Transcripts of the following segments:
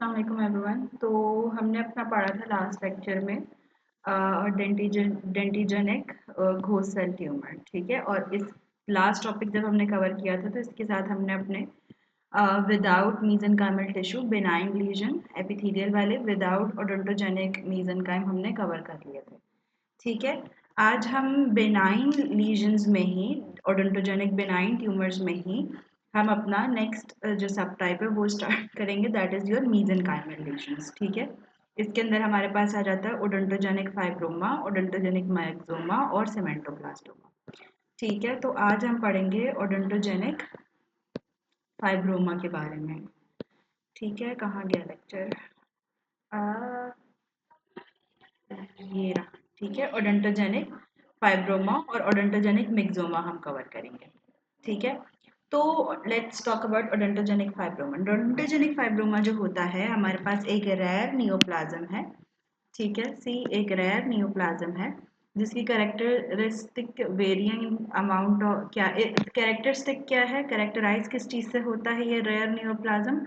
अस्सलाम एवरीवन। तो हमने अपना पढ़ा था लास्ट लेक्चर में डेंटिजेनिक घोस्ट सेल ट्यूमर, ठीक है। और इस लास्ट टॉपिक जब हमने कवर किया था तो इसके साथ हमने अपने without mesenchymal tissue benign lesion epithelial वाले विदाउट ओडोंटोजेनिक मीजेनकाइम हमने कवर कर लिए थे, ठीक है। आज हम बेनाइन लीजन्स में ही ओडोंटोजेनिक बेनाइन ट्यूमर्स में ही हम अपना नेक्स्ट जो सब टाइप है वो स्टार्ट करेंगे, दैट इज योर मीजेनकाइमल लीजन्स, ठीक है। इसके अंदर हमारे पास आ जाता है ओडोंटोजेनिक फाइब्रोमा, ओडोंटोजेनिक मायोक्सोमा और सीमेंटोब्लास्टोमा, ठीक है। तो आज हम पढ़ेंगे ओडोंटोजेनिक फाइब्रोमा के बारे में, ठीक है। कहाँ गया लेक्चर? ये रहा, ठीक है। ओडोंटोजेनिक फाइब्रोमा और ओडोंटोजेनिक मिक्सोमा हम कवर करेंगे, ठीक है। तो let's talk about odontogenic fibroma. Odontogenic fibroma जो होता है हमारे पास एक रेयर नियोप्लाज्म है, ठीक है। सी एक रेयर नियोप्लाज्म है जिसकी कैरेक्टरिस्टिक वेरिइंग अमाउंट क्या कैरेक्टरिस्टिक क्या है, कैरेक्टराइज किस चीज़ से होता है ये रेयर नियोप्लाज्म?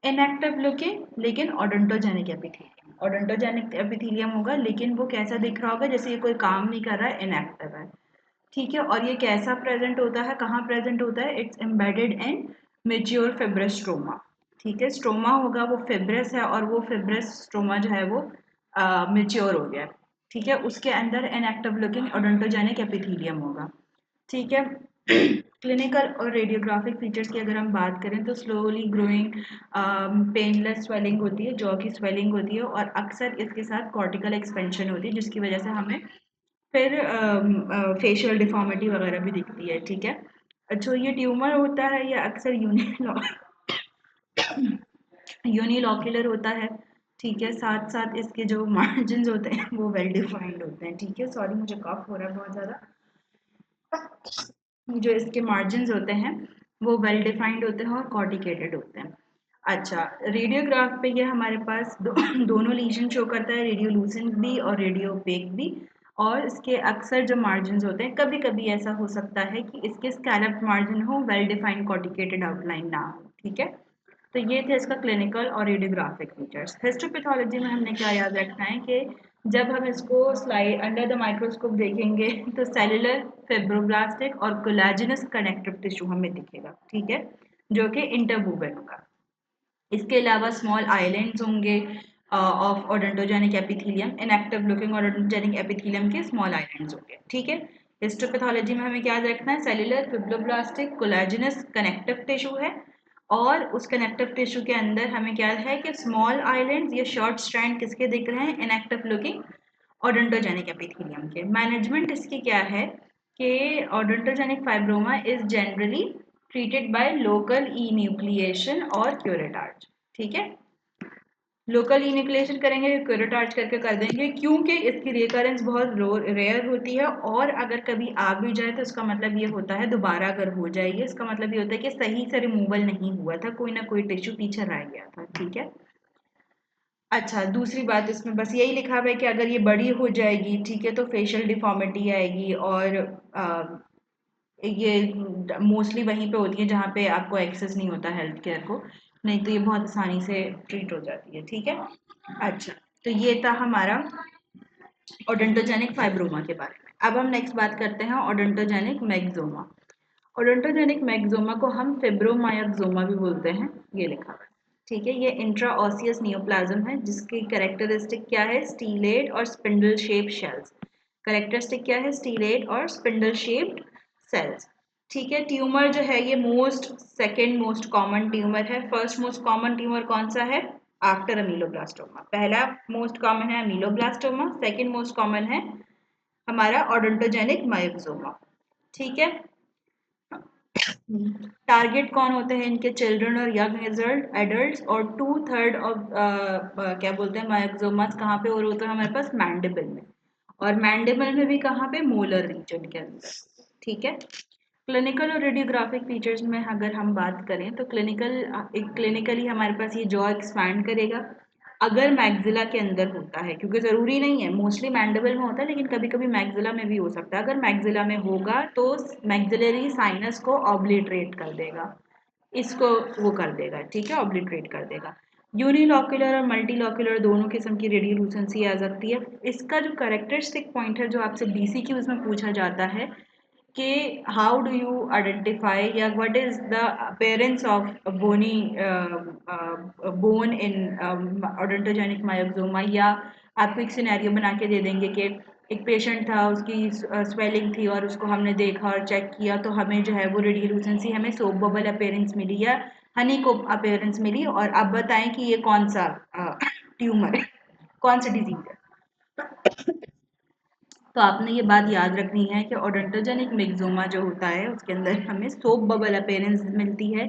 इनएक्टिव लुकिंग लेकिन ओडोंटोजेनिक एपिथेलियम, ओडोंटोजेनिक एपिथेलियम होगा लेकिन वो कैसा दिख रहा होगा? जैसे ये कोई काम नहीं कर रहा है, इनएक्टिव है, ठीक है। और ये कैसा प्रेजेंट होता है, कहाँ प्रेजेंट होता है? It's embedded in mature fibrous stroma, ठीक है। स्ट्रोमा होगा वो फिब्रस है और वो फिब्रस स्ट्रोमा जो है वो मेच्योर हो गया, ठीक है। उसके अंदर इनएक्टिव लुकिंग ओडोंटोजेनिक एपिथेलियम होगा, ठीक है। क्लिनिकल और रेडियोग्राफिक फीचर्स की अगर हम बात करें तो स्लोली ग्रोइंग पेनलेस स्वेलिंग होती है, जॉ की स्वेलिंग होती है और अक्सर इसके साथ कॉर्टिकल एक्सपेंशन होती है जिसकी वजह से हमें फिर फेशियल डिफॉर्मिटी वगैरह भी दिखती है, ठीक है। अच्छा, ये ट्यूमर होता है ये अक्सर यूनिलॉक्यूलर होता है, ठीक है। साथ साथ इसके जो मार्जिन होते हैं वो वेल डिफाइंड होते हैं, ठीक है। सॉरी मुझे कफ हो रहा है बहुत ज़्यादा। जो इसके मार्जिन होते हैं वो वेल डिफाइंड होते हैं और कॉर्टिकेटेड होते हैं। अच्छा, रेडियोग्राफ पे ये हमारे पास दोनों लीजन शो करता है, रेडियोलूसेंट भी और रेडियोपेक भी। और इसके अक्सर जो मार्जिन होते हैं कभी कभी ऐसा हो सकता है कि इसके स्कैलप मार्जिन हो, वेल डिफाइंड कॉर्टिकेटेड आउटलाइन ना हो, ठीक है। तो ये थे इसका क्लिनिकल और रेडियोग्राफिक फीचर्स। हिस्टोपैथोलॉजी में हमने क्या याद रखना है कि जब हम इसको स्लाइड अंडर द माइक्रोस्कोप देखेंगे तो सेलुलर, फिब्रोब्लास्टिक और कोलेजनस कनेक्टिव टिश्यू हमें दिखेगा, ठीक है, जो कि इंटरवूवन होगा। इसके अलावा स्मॉल आइलैंड्स होंगे of odontogenic epithelium, inactive looking odontogenic epithelium के स्मॉल आइलैंड्स होंगे, ठीक है। हिस्टोपैथोलॉजी में हमें क्या याद रखना है? सेलुलर, फिब्रोब्लास्टिक, कोलेजनस कनेक्टिव टिश्यू है और उस कनेक्टिव टिश्यू के अंदर हमें क्या है कि स्मॉल आइलैंड्स या शॉर्ट स्ट्रैंड किसके दिख रहे हैं? इनएक्टिव लुकिंग ओडोंटोजेनिक एपिथेलियम के। मैनेजमेंट इसकी क्या है कि odontogenic fibroma is generally treated by local E nucleation और क्यूरेटार्ज, ठीक है। लोकल इनिक्लेशन करेंगे, क्यूरेटार्ज करके कर देंगे क्योंकि इसकी रिकरेंस बहुत रेयर होती है और अगर कभी आ भी जाए तो इसका मतलब ये होता है दोबारा अगर हो जाएगी इसका मतलब ये होता है कि सही से रिमूवल नहीं हुआ था, कोई ना कोई टिश्यू पीछे रह गया था, ठीक है। अच्छा, दूसरी बात इसमें बस यही लिखा हुआ है कि अगर ये बड़ी हो जाएगी, ठीक है, तो फेशियल डिफॉर्मिटी आएगी और ये मोस्टली वहीं पे होती है जहाँ पे आपको एक्सेस नहीं होता हेल्थ केयर को, नहीं तो ये बहुत आसानी से ट्रीट हो जाती है, ठीक है। अच्छा, तो ये था हमारा ओडोंटोजेनिक फाइब्रोमा के बारे में। अब हम नेक्स्ट बात करते हैं ओडोंटोजेनिक मैक्सोमा। ओडोंटोजेनिक मैक्सोमा को हम फिब्रोमायोक्सोमा भी बोलते हैं, ये लिखा हुआ है, ठीक है। ये इंट्राओसियस नियोप्लाज्म है जिसकी कैरेक्टरिस्टिक क्या है? स्टीलेट और स्पिंडल शेप शेल्स। कैरेक्टरिस्टिक क्या है? स्टीलेट और स्पिंडल शेप्ड सेल्स, ठीक है। ट्यूमर जो है ये सेकेंड मोस्ट कॉमन ट्यूमर है। फर्स्ट मोस्ट कॉमन ट्यूमर कौन सा है? आफ्टर अमीलोब्लास्टोमा। पहला मोस्ट कॉमन है अमीलोब्लास्टोमा, सेकेंड मोस्ट कॉमन है हमारा ओडोंटोजेनिक मायोक्सोमा, ठीक है। टारगेट कौन होते हैं इनके? चिल्ड्रन और यंग एडल्ट और 2/3 ऑफ क्या बोलते हैं मायोक्सोमास कहाँ पे और होते हैं हमारे पास? मैंडिबल में, और मैंडिबल में भी कहाँ पे? मोलर रीजन के अंदर, ठीक है। क्लिनिकल और रेडियोग्राफिक फीचर्स में अगर हम बात करें तो क्लिनिकली हमारे पास ये जॉ एक्सपैंड करेगा अगर मैग्जिला के अंदर होता है, क्योंकि ज़रूरी नहीं है, मोस्टली मैंडिबल में होता है लेकिन कभी कभी मैग्जिला में भी हो सकता है। अगर मैग्जिला में होगा तो मैग्जिलरी साइनस को ऑब्लिटरेट कर देगा, इसको वो कर देगा, ठीक है, ऑब्लिटरेट कर देगा। यूनिलॉक्यूलर और मल्टीलॉक्यूलर दोनों किस्म की रेडियोलुसेंसी आ सकती है। इसका जो कैरेक्टरिस्टिक पॉइंट है जो आपसे बीसीक्यूज में पूछा जाता है कि हाउ डू यू आइडेंटिफाई या what is the appearance of bony bone in odontogenic myxoma, या आपको एक सिनेरियो बना के दे देंगे कि एक पेशेंट था, उसकी स्वेलिंग थी और उसको हमने देखा और चेक किया तो हमें जो है वो रेडियोलुसेंसी हमें सोप बबल अपेयरेंस मिली या हनी को अपेयरेंस मिली, और अब बताएं कि ये कौन सा ट्यूमर है, कौन सा डिजीज है। तो आपने ये बात याद रखनी है कि ओडोंटोजेनिक मिक्सोमा जो होता है उसके अंदर हमें सोप बबल अपेयरेंस मिलती है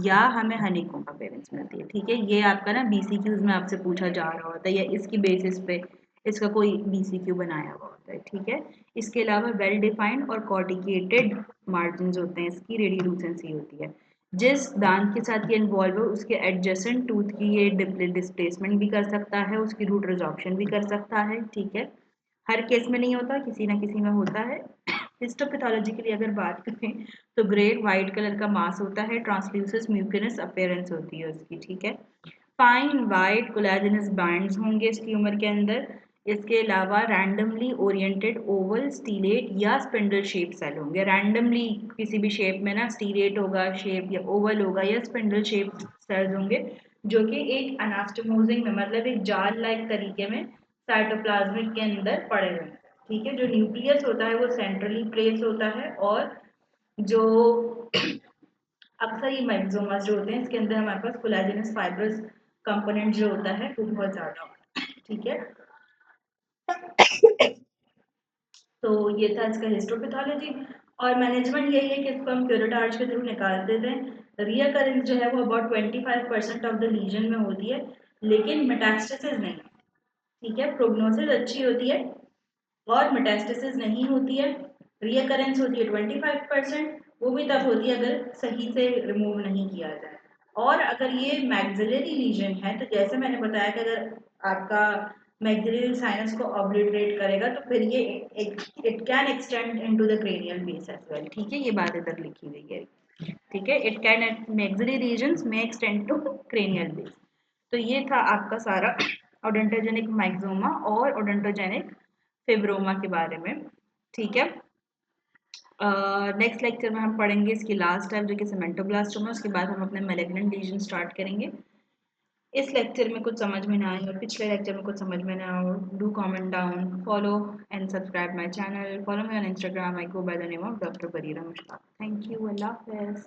या हमें हनीकॉम अपेयरेंस मिलती है। ठीक है, ये आपका ना बीसीक्यूज में आपसे पूछा जा रहा होता है या इसकी बेसिस पे इसका कोई बीसीक्यू बनाया हुआ होता है। ठीक है, इसके अलावा वेल डिफाइंड और कॉर्टिकेटेड मार्जिन होते हैं, इसकी रेडियोलुसेंसी होती है। जिस दांत के साथ ये इन्वॉल्व है उसके एडजेसेंट टूथ की ये डिस्प्लेसमेंट भी कर सकता है, उसकी रूट रिजॉर्प्शन भी कर सकता है। ठीक है, हर केस में नहीं होता, किसी ना किसी में होता है। हिस्टोपैथोलॉजी के लिए अगर बात करें तो ग्रेट वाइट कलर का मास होता है, ट्रांसल्यूसेंस म्यूकिनस अपीयरेंस होती है उसकी। ठीक है, फाइन वाइट कोलेजनस बैंड्स होंगे इस ट्यूमर के अंदर। इसके अलावा रैंडमली ओरिएंटेड ओवल स्टीलेट या स्पिंडल शेप सेल होंगे। रैंडमली किसी भी शेप में ना स्टीलेट होगा शेप, या ओवल होगा, या स्पिंडल शेप सेल्स होंगे जो कि एक अनास्टोमोसिंग में मतलब एक जाल लाइक तरीके में साइटोप्लाज्मिक के अंदर पड़े हुए हैं। ठीक है, जो न्यूक्लियस होता है वो सेंट्रली प्लेस होता है, और जो अक्सर ये मेक्सोमास जो होते हैं इसके अंदर हमारे पास कोलेजनस फाइब्रस कंपोनेंट जो होता है वो बहुत ज़्यादा होता है। ठीक है, तो ये था इसका हिस्टोपैथोलॉजी। और मैनेजमेंट यही है कि इसको हम क्यूरेटार्च के थ्रू निकाल देते हैं। रियकरेंस जो है वो अबाउट 25% ऑफ द लीजन में होती है, लेकिन मेटास्टेसिस नहीं। ठीक है, प्रोग्नोसिस अच्छी होती है और मेटास्टेसिस नहीं होती है। रियकरेंस होती है 25%, वो भी तब होती है अगर सही से रिमूव नहीं किया जाए। और अगर ये मैक्सिलरी लीजन है तो जैसे मैंने बताया कि अगर आपका मैक्सिलरी साइनस को ऑब्लिटरेट करेगा तो फिर ये it can extend into the cranial base as well. ठीक है, ये बात इधर लिखी हुई है। ठीक है, इट कैन मैक्सिलरी रीजन्स में एक्सटेंड टू क्रेनियल बेस। तो ये था आपका सारा ओडोंटोजेनिक मैक्सोमा और ओडोंटोजेनिक फिब्रोमा के बारे में। ठीक है, नेक्स्ट लेक्चर में हम पढ़ेंगे इसकी लास्ट टाइप जो कि सीमेंटोब्लास्टोमा, उसके बाद हम अपने मैलिग्नेंट लीजन स्टार्ट करेंगे। इस लेक्चर में कुछ समझ में ना आए और पिछले लेक्चर में कुछ समझ में ना आए, do comment down, follow and subscribe my channel, follow me on Instagram, I go by the name of doctor Barira Mushtaq. Thank you, Allah हाफिज़।